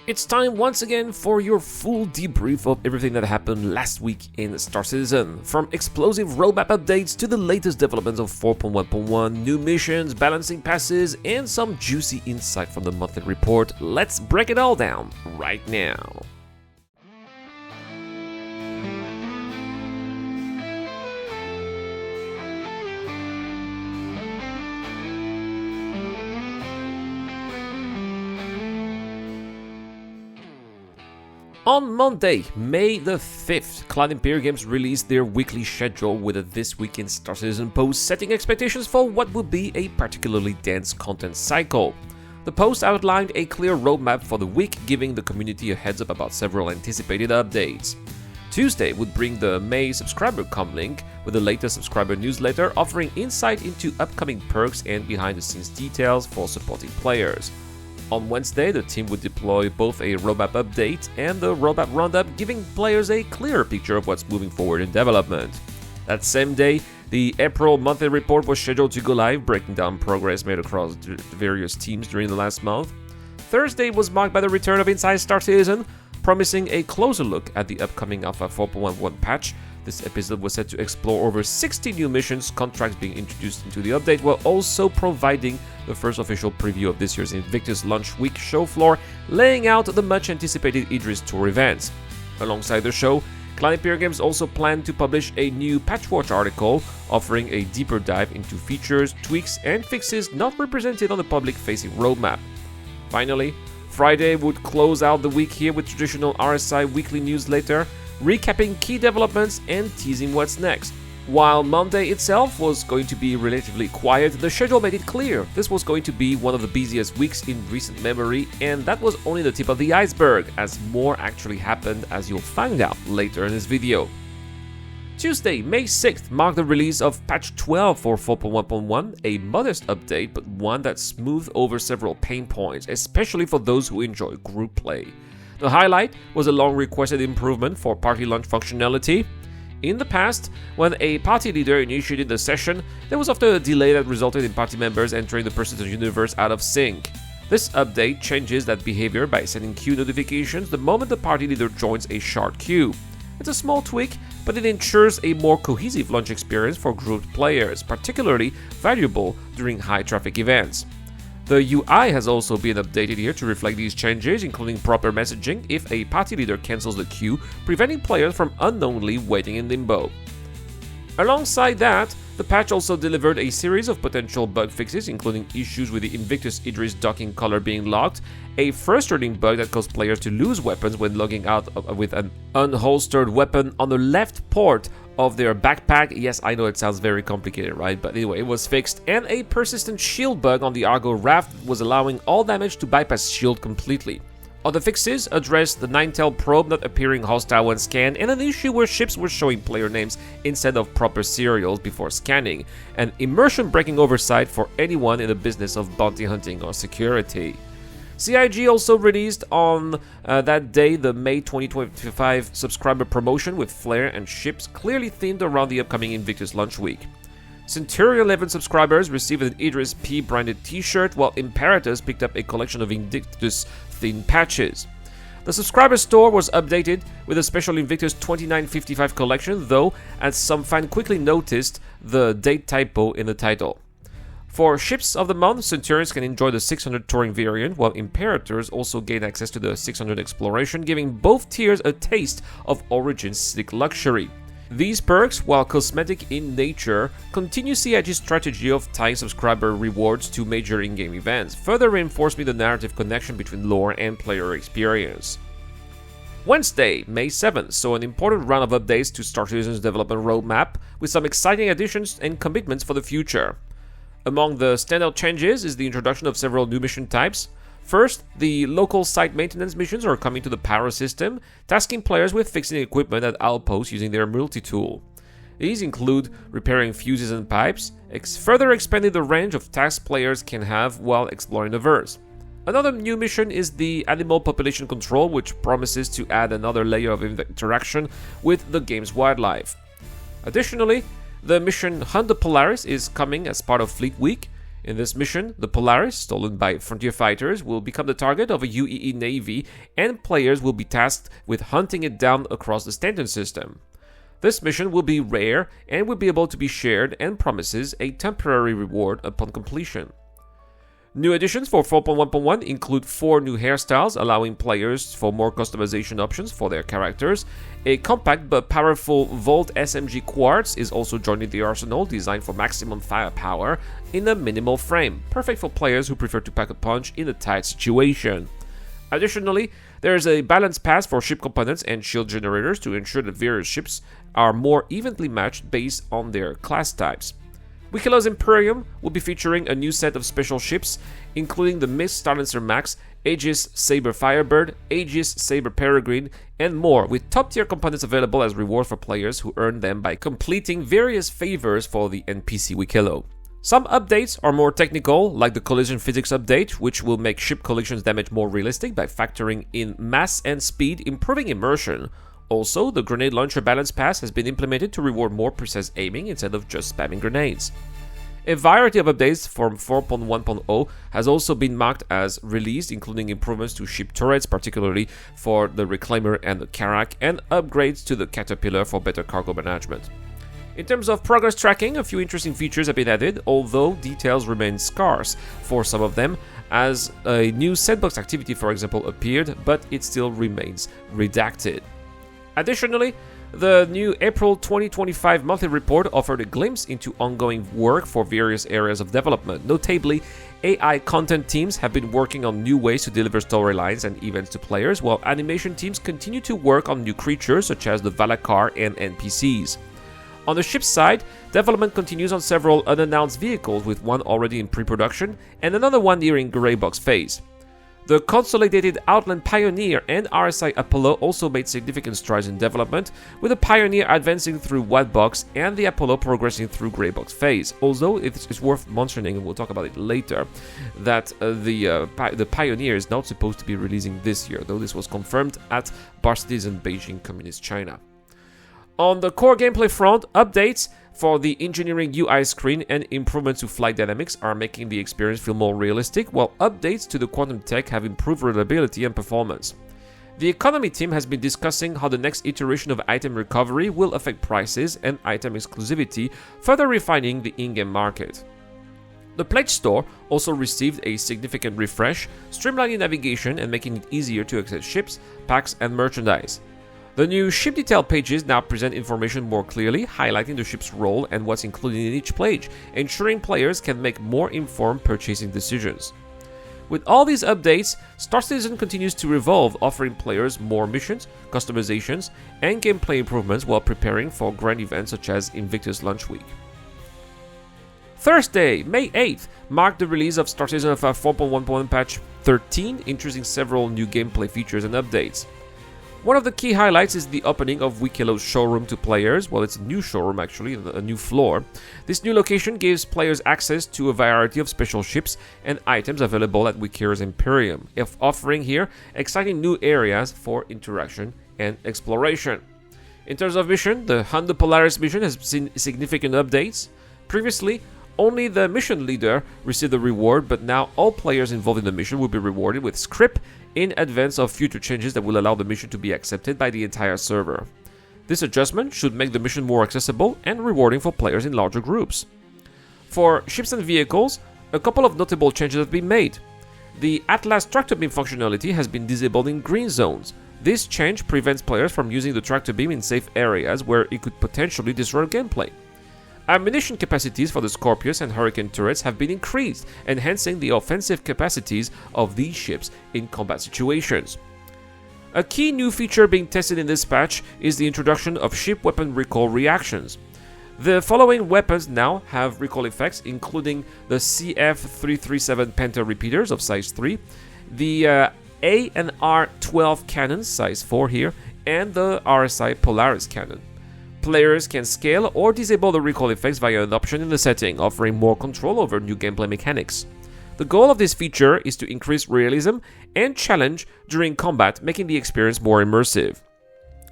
It's time once again for your full debrief of everything that happened last week in Star Citizen. From explosive roadmap updates to the latest developments of 4.1.1, new missions, balancing passes, and some juicy insight from the monthly report, let's break it all down right now. On Monday, May the 5th, Cloud Imperial Games released their weekly schedule with a This Week in Star Citizen post setting expectations for what would be a particularly dense content cycle. The post outlined a clear roadmap for the week, giving the community a heads up about several anticipated updates. Tuesday would bring the May subscriber comlink with the latest subscriber newsletter offering insight into upcoming perks and behind-the-scenes details for supporting players. On Wednesday, the team would deploy both a roadmap update and the roadmap roundup, giving players a clearer picture of what's moving forward in development. That same day, the April monthly report was scheduled to go live, breaking down progress made across the various teams during the last month. Thursday was marked by the return of Inside Star Citizen, promising a closer look at the upcoming Alpha 4.11 patch. This episode was set to explore over 60 new missions, contracts being introduced into the update, while also providing the first official preview of this year's Invictus Launch Week show floor, laying out the much-anticipated Idris Tour events. Alongside the show, Cloud Imperial Games also planned to publish a new Patchwatch article, offering a deeper dive into features, tweaks, and fixes not represented on the public-facing roadmap. Finally, Friday would close out the week here with traditional RSI weekly newsletter, recapping key developments and teasing what's next. While Monday itself was going to be relatively quiet, the schedule made it clear this was going to be one of the busiest weeks in recent memory, and that was only the tip of the iceberg, as more actually happened, as you'll find out later in this video. Tuesday, May 6th, marked the release of patch 12 for 4.1.1, a modest update, but one that smoothed over several pain points, especially for those who enjoy group play. The highlight was a long-requested improvement for party launch functionality. In the past, when a party leader initiated the session, there was often a delay that resulted in party members entering the person's universe out of sync. This update changes that behavior by sending queue notifications the moment the party leader joins a shard queue. It's a small tweak, but it ensures a more cohesive launch experience for grouped players, particularly valuable during high-traffic events. The UI has also been updated here to reflect these changes, including proper messaging if a party leader cancels the queue, preventing players from unknowingly waiting in limbo. Alongside that, the patch also delivered a series of potential bug fixes, including issues with the Invictus Idris docking color being locked, a frustrating bug that caused players to lose weapons when logging out with an unholstered weapon on the left port of their backpack. Yes, I know it sounds very complicated, right? But anyway, it was fixed. And a persistent shield bug on the Argo raft was allowing all damage to bypass shield completely. Other fixes addressed the Ninetale probe not appearing hostile when scanned, and an issue where ships were showing player names instead of proper serials before scanning, and immersion-breaking oversight for anyone in the business of bounty hunting or security. CIG also released on that day the May 2025 subscriber promotion with flair and ships clearly themed around the upcoming Invictus Launch Week. Centuria 11 subscribers received an Idris P branded t-shirt, while Imperatus picked up a collection of Invictus themed patches. The subscriber store was updated with a special Invictus 2955 collection, though, as some fans quickly noticed the date typo in the title. For Ships of the Month, Centurions can enjoy the 600 Touring variant, while Imperators also gain access to the 600 Exploration, giving both tiers a taste of Origin's sleek luxury. These perks, while cosmetic in nature, continue CIG's strategy of tying subscriber rewards to major in-game events, further reinforcing the narrative connection between lore and player experience. Wednesday, May 7th, saw an important round of updates to Star Citizen's development roadmap, with some exciting additions and commitments for the future. Among the standout changes is the introduction of several new mission types. First, the local site maintenance missions are coming to the Power system, tasking players with fixing equipment at outposts using their multi-tool. These include repairing fuses and pipes, further expanding the range of tasks players can have while exploring the verse. Another new mission is the Animal Population Control, which promises to add another layer of interaction with the game's wildlife. Additionally, the mission Hunt the Polaris is coming as part of Fleet Week. In this mission, the Polaris, stolen by frontier fighters, will become the target of a UEE navy, and players will be tasked with hunting it down across the Stanton system. This mission will be rare and will be able to be shared and promises a temporary reward upon completion. New additions for 4.1.1 include 4 new hairstyles, allowing players for more customization options for their characters. A compact but powerful Volt SMG Quartz is also joining the arsenal, designed for maximum firepower in a minimal frame, perfect for players who prefer to pack a punch in a tight situation. Additionally, there is a balance pass for ship components and shield generators to ensure that various ships are more evenly matched based on their class types. Wikilo's Imperium will be featuring a new set of special ships, including the Mist Silencer Max, Aegis Saber Firebird, Aegis Saber Peregrine, and more, with top-tier components available as reward for players who earn them by completing various favors for the NPC Wikilo. Some updates are more technical, like the collision physics update, which will make ship collisions damage more realistic by factoring in mass and speed, improving immersion. Also, the grenade launcher balance pass has been implemented to reward more precise aiming instead of just spamming grenades. A variety of updates from 4.1.0 has also been marked as released, including improvements to ship turrets, particularly for the Reclaimer and the Karak, and upgrades to the Caterpillar for better cargo management. In terms of progress tracking, a few interesting features have been added, although details remain scarce for some of them, as a new sandbox activity, for example, appeared, but it still remains redacted. Additionally, the new April 2025 monthly report offered a glimpse into ongoing work for various areas of development. Notably, AI content teams have been working on new ways to deliver storylines and events to players, while animation teams continue to work on new creatures such as the Valakar and NPCs. On the ship's side, development continues on several unannounced vehicles, with one already in pre-production and another one nearing grey box phase. The consolidated Outland Pioneer and RSI Apollo also made significant strides in development, with the Pioneer advancing through White Box and the Apollo progressing through Grey Box phase. Although it's worth mentioning, and we'll talk about it later, that the Pioneer is not supposed to be releasing this year, though this was confirmed at Bar Citizen Beijing, Communist China. On the core gameplay front, updates for the engineering UI screen and improvements to flight dynamics are making the experience feel more realistic, while updates to the quantum tech have improved reliability and performance. The economy team has been discussing how the next iteration of item recovery will affect prices and item exclusivity, further refining the in-game market. The Pledge Store also received a significant refresh, streamlining navigation and making it easier to access ships, packs, and merchandise. The new ship detail pages now present information more clearly, highlighting the ship's role and what's included in each page, ensuring players can make more informed purchasing decisions. With all these updates, Star Citizen continues to evolve, offering players more missions, customizations, and gameplay improvements while preparing for grand events such as Invictus Launch Week. Thursday, May 8th, marked the release of Star Citizen Alpha 4.1.1 patch 13, introducing several new gameplay features and updates. One of the key highlights is the opening of Wikilo's showroom to players. Well, it's a new showroom actually, a new floor. This new location gives players access to a variety of special ships and items available at Wikilo's Imperium, offering here exciting new areas for interaction and exploration. In terms of mission, the Hunt the Polaris mission has seen significant updates. Previously, only the mission leader received the reward, but now all players involved in the mission will be rewarded with script in advance of future changes that will allow the mission to be accepted by the entire server. This adjustment should make the mission more accessible and rewarding for players in larger groups. For ships and vehicles, a couple of notable changes have been made. The Atlas tractor beam functionality has been disabled in green zones. This change prevents players from using the tractor beam in safe areas where it could potentially disrupt gameplay. Ammunition capacities for the Scorpius and Hurricane turrets have been increased, enhancing the offensive capacities of these ships in combat situations. A key new feature being tested in this patch is the introduction of ship weapon recall reactions. The following weapons now have recall effects, including the CF337 Panther repeaters of size 3, the A&R12 cannons, size 4 here, and the RSI Polaris cannon. Players can scale or disable the recoil effects via an option in the setting, offering more control over new gameplay mechanics. The goal of this feature is to increase realism and challenge during combat, making the experience more immersive.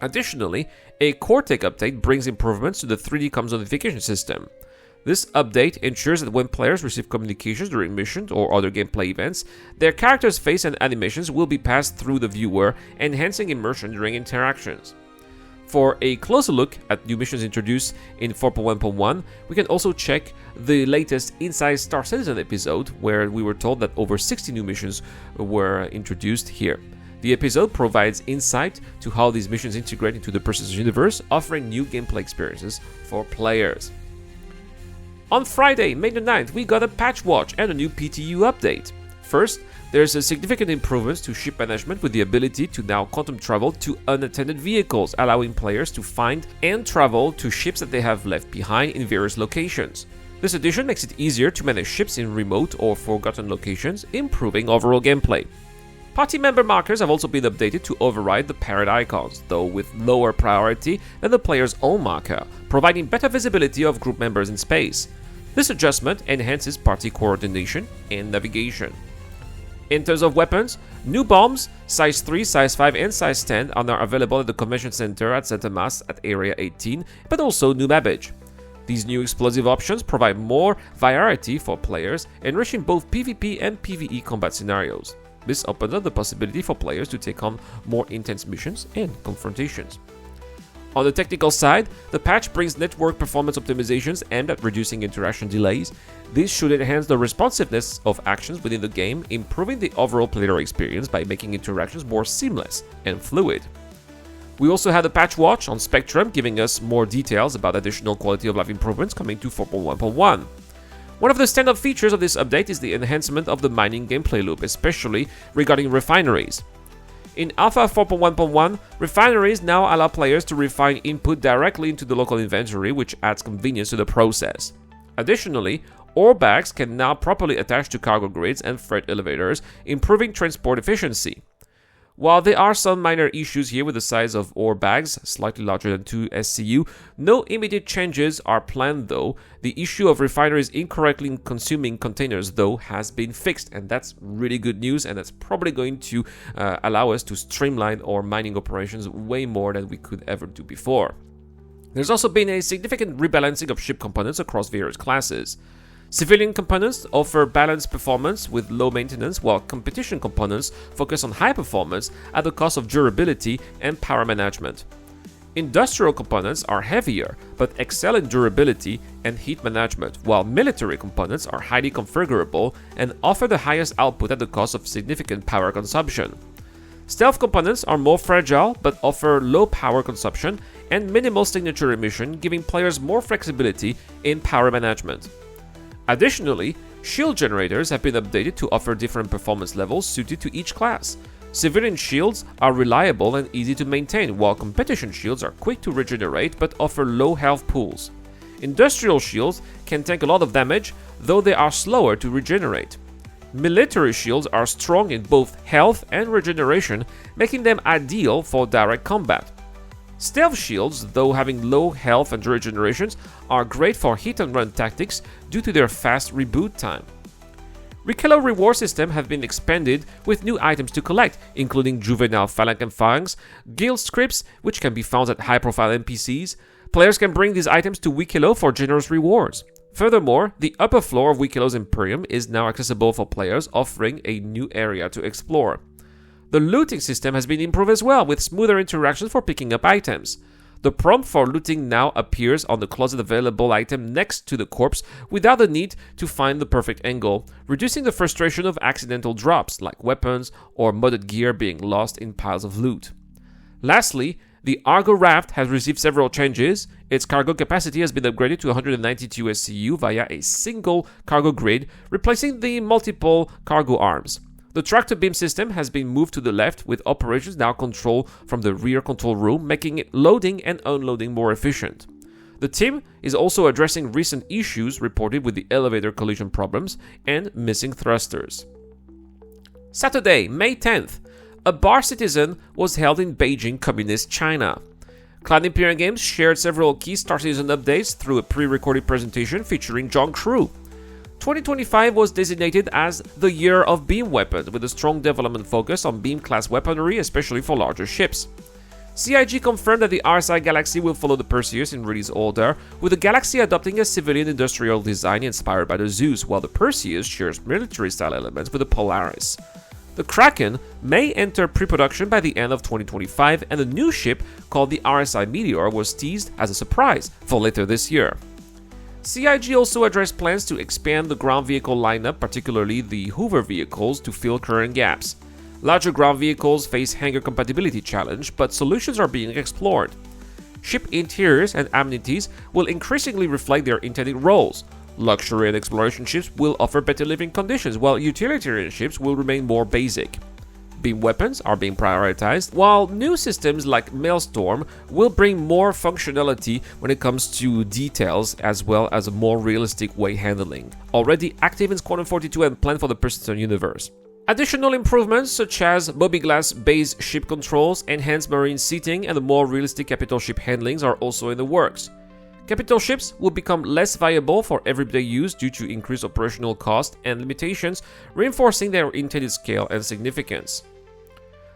Additionally, a core tech update brings improvements to the 3D comms notification system. This update ensures that when players receive communications during missions or other gameplay events, their character's face and animations will be passed through the viewer, enhancing immersion during interactions. For a closer look at new missions introduced in 4.1.1, we can also check the latest Inside Star Citizen episode, where we were told that over 60 new missions were introduced here. The episode provides insight to how these missions integrate into the person's universe, offering new gameplay experiences for players. On Friday, May the 9th, we got a patch watch and a new PTU update. First, there's a significant improvements to ship management with the ability to now quantum travel to unattended vehicles, allowing players to find and travel to ships that they have left behind in various locations. This addition makes it easier to manage ships in remote or forgotten locations, improving overall gameplay. Party member markers have also been updated to override the parent icons, though with lower priority than the player's own marker, providing better visibility of group members in space. This adjustment enhances party coordination and navigation. In terms of weapons, new bombs, size 3, size 5 and size 10 are now available at the Convention Center at Santa Mas at Area 18, but also new babbage. These new explosive options provide more variety for players, enriching both PvP and PvE combat scenarios. This opens up the possibility for players to take on more intense missions and confrontations. On the technical side, the patch brings network performance optimizations aimed at reducing interaction delays. This should enhance the responsiveness of actions within the game, improving the overall player experience by making interactions more seamless and fluid. We also had a patch watch on Spectrum, giving us more details about additional quality of life improvements coming to 4.1.1. One of the standout features of this update is the enhancement of the mining gameplay loop, especially regarding refineries. In Alpha 4.1.1, refineries now allow players to refine input directly into the local inventory, which adds convenience to the process. Additionally, ore bags can now properly attach to cargo grids and freight elevators, improving transport efficiency. While there are some minor issues here with the size of ore bags, slightly larger than 2 SCU, no immediate changes are planned though. The issue of refineries incorrectly consuming containers though has been fixed, and that's really good news, and that's probably going to allow us to streamline our mining operations way more than we could ever do before. There's also been a significant rebalancing of ship components across various classes. Civilian components offer balanced performance with low maintenance, while competition components focus on high performance at the cost of durability and power management. Industrial components are heavier but excel in durability and heat management, while military components are highly configurable and offer the highest output at the cost of significant power consumption. Stealth components are more fragile but offer low power consumption and minimal signature emission, giving players more flexibility in power management. Additionally, shield generators have been updated to offer different performance levels suited to each class. Civilian shields are reliable and easy to maintain, while competition shields are quick to regenerate but offer low health pools. Industrial shields can take a lot of damage, though they are slower to regenerate. Military shields are strong in both health and regeneration, making them ideal for direct combat. Stealth shields, though having low health and regenerations, are great for hit-and-run tactics due to their fast reboot time. Rekilo reward system have been expanded with new items to collect, including juvenile phalanx and phalanx, guild scripts, which can be found at high-profile NPCs. Players can bring these items to Wikilo for generous rewards. Furthermore, the upper floor of Wikilo's Imperium is now accessible for players, offering a new area to explore. The looting system has been improved as well, with smoother interactions for picking up items. The prompt for looting now appears on the closest available item next to the corpse without the need to find the perfect angle, reducing the frustration of accidental drops like weapons or modded gear being lost in piles of loot. Lastly, the Argo Raft has received several changes. Its cargo capacity has been upgraded to 192 SCU via a single cargo grid, replacing the multiple cargo arms. The tractor beam system has been moved to the left, with operations now controlled from the rear control room, making it loading and unloading more efficient. The team is also addressing recent issues reported with the elevator collision problems and missing thrusters. Saturday, May 10th, a Bar Citizen was held in Beijing, Communist China. Clan Imperial Games shared several key Star Citizen updates through a pre-recorded presentation featuring John Crew. 2025 was designated as the Year of Beam Weapons, with a strong development focus on beam-class weaponry, especially for larger ships. CIG confirmed that the RSI Galaxy will follow the Perseus in release order, with the Galaxy adopting a civilian industrial design inspired by the Zeus, while the Perseus shares military-style elements with the Polaris. The Kraken may enter pre-production by the end of 2025, and the new ship, called the RSI Meteor, was teased as a surprise for later this year. CIG also addressed plans to expand the ground vehicle lineup, particularly the Hoover vehicles, to fill current gaps. Larger ground vehicles face hangar compatibility challenge, but solutions are being explored. Ship interiors and amenities will increasingly reflect their intended roles. Luxury and exploration ships will offer better living conditions, while utilitarian ships will remain more basic. Beam weapons are being prioritized, while new systems like Maelstrom will bring more functionality when it comes to details, as well as a more realistic way handling, already active in Squadron 42 and planned for the Persistent universe. Additional improvements such as Moby-Glass-based ship controls, enhanced marine seating, and the more realistic capital ship handlings are also in the works. Capital ships will become less viable for everyday use due to increased operational cost and limitations, reinforcing their intended scale and significance.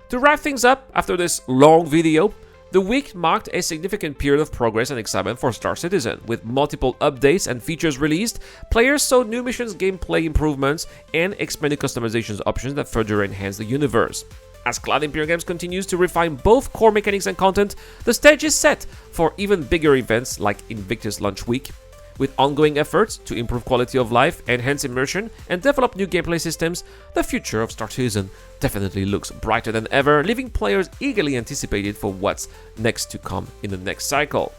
To wrap things up, after this long video, the week marked a significant period of progress and excitement for Star Citizen. With multiple updates and features released, players saw new missions, gameplay improvements, and expanded customizations options that further enhance the universe. As Cloud Imperium Games continues to refine both core mechanics and content, the stage is set for even bigger events like Invictus Launch Week. With ongoing efforts to improve quality of life, enhance immersion, and develop new gameplay systems, the future of Star Citizen definitely looks brighter than ever, leaving players eagerly anticipated for what's next to come in the next cycle.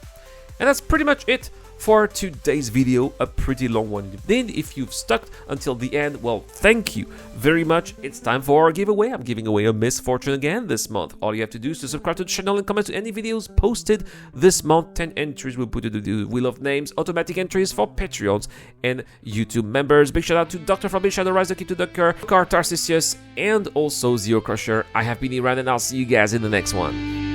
And that's pretty much it for today's video, a pretty long one indeed. If you've stuck until the end, well, thank you very much. It's time for our giveaway. I'm giving away a Miss Fortune again this month. All you have to do is to subscribe to the channel and comment to any videos posted this month. 10 entries will put into the Wheel of Names, automatic entries for Patreons and YouTube members. Big shout out to Dr. Fabi, Shadow Rise, the Key to Ducker, Car Tarsicius, and also Zero Crusher. I have been Iran, and I'll see you guys in the next one.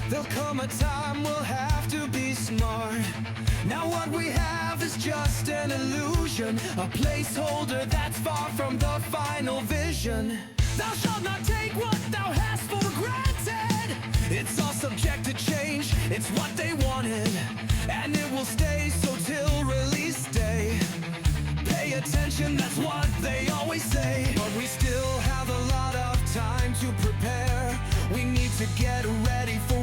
There'll come a time we'll have to be smart. Now what we have is just an illusion, a placeholder that's far from the final vision. Thou shalt not take what thou hast for granted. It's all subject to change, it's what they wanted, and it will stay so till release day. Pay attention, that's what they always say. But we still have a lot of time to prepare. We need to get ready for